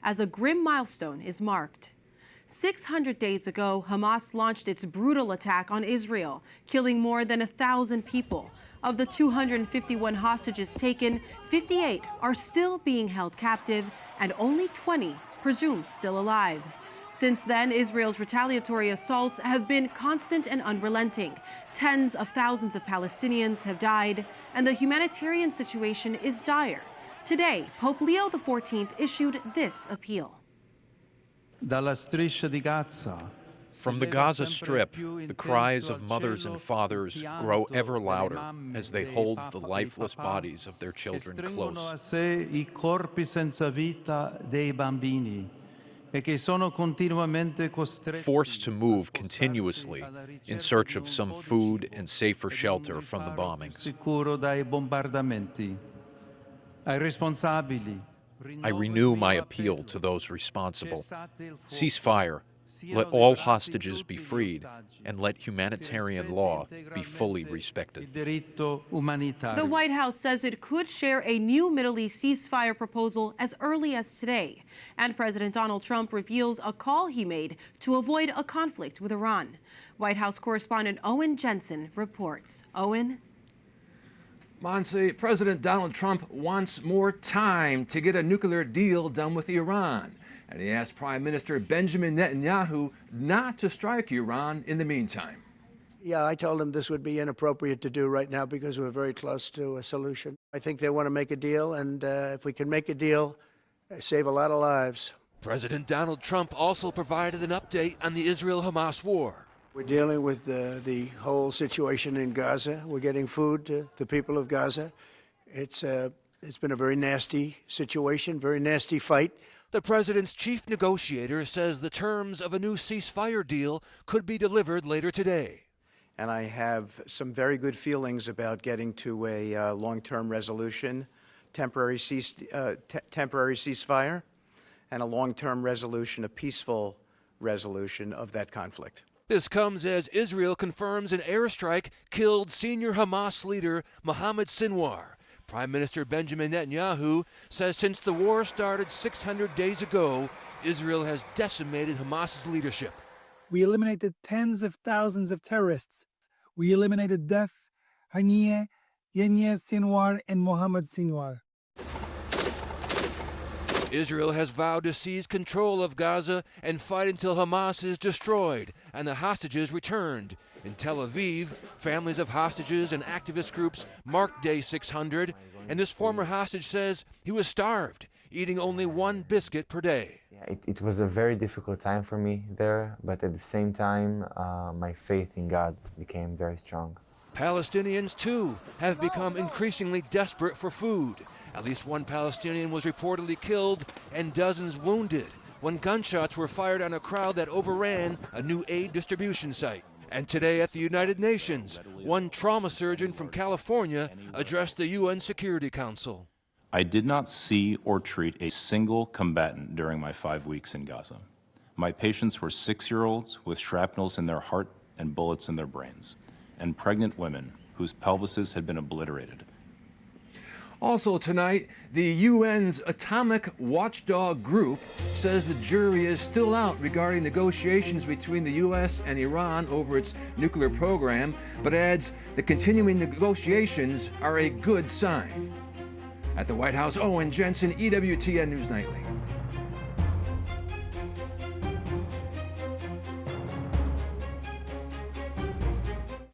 as a grim milestone is marked. 600 days ago, Hamas launched its brutal attack on Israel, killing more than 1,000 people. Of the 251 hostages taken, 58 are still being held captive and only 20 presumed still alive. Since then, Israel's retaliatory assaults have been constant and unrelenting. Tens of thousands of Palestinians have died, and the humanitarian situation is dire. Today, Pope Leo XIV issued this appeal. From the Gaza Strip, the cries of mothers and fathers grow ever louder as they hold the lifeless bodies of their children close. Forced to move continuously in search of some food and safer shelter from the bombings. I renew my appeal to those responsible. Cease fire, let all hostages be freed, and let humanitarian law be fully respected. The White House says it could share a new Middle East ceasefire proposal as early as today. And President Donald Trump reveals a call he made to avoid a conflict with Iran. White House correspondent Owen Jensen reports. Owen? Monse, President Donald Trump wants more time to get a nuclear deal done with Iran. And he asked Prime Minister Benjamin Netanyahu not to strike Iran in the meantime. Yeah, I told him this would be inappropriate to do right now because we're very close to a solution. I think they want to make a deal, and if we can make a deal, save a lot of lives. President Donald Trump also provided an update on the Israel-Hamas war. We're dealing with the whole situation in Gaza. We're getting food to the people of Gaza. It's been a very nasty situation, very nasty fight. The president's chief negotiator says the terms of a new ceasefire deal could be delivered later today. And I have some very good feelings about getting to a long-term resolution, temporary ceasefire, and a long-term resolution, a peaceful resolution of that conflict. This comes as Israel confirms an airstrike killed senior Hamas leader Mohammed Sinwar. Prime Minister Benjamin Netanyahu says since the war started 600 days ago, Israel has decimated Hamas's leadership. We eliminated tens of thousands of terrorists. We eliminated Def, Haniyeh, Yahya Sinwar, and Mohammed Sinwar. Israel has vowed to seize control of Gaza and fight until Hamas is destroyed and the hostages returned. In Tel Aviv, families of hostages and activist groups marked Day 600, and this former hostage says he was starved, eating only one biscuit per day. Yeah, it was a very difficult time for me there, but at the same time, my faith in God became very strong. Palestinians, too, have become increasingly desperate for food. At least one Palestinian was reportedly killed and dozens wounded when gunshots were fired on a crowd that overran a new aid distribution site. And today at the United Nations, one trauma surgeon from California addressed the UN Security Council. I did not see or treat a single combatant during my 5 weeks in Gaza. My patients were 6-year-olds with shrapnels in their heart and bullets in their brains, and pregnant women whose pelvises had been obliterated. Also tonight, the UN's Atomic Watchdog Group says the jury is still out regarding negotiations between the U.S. and Iran over its nuclear program, but adds the continuing negotiations are a good sign. At the White House, Owen Jensen, EWTN News Nightly.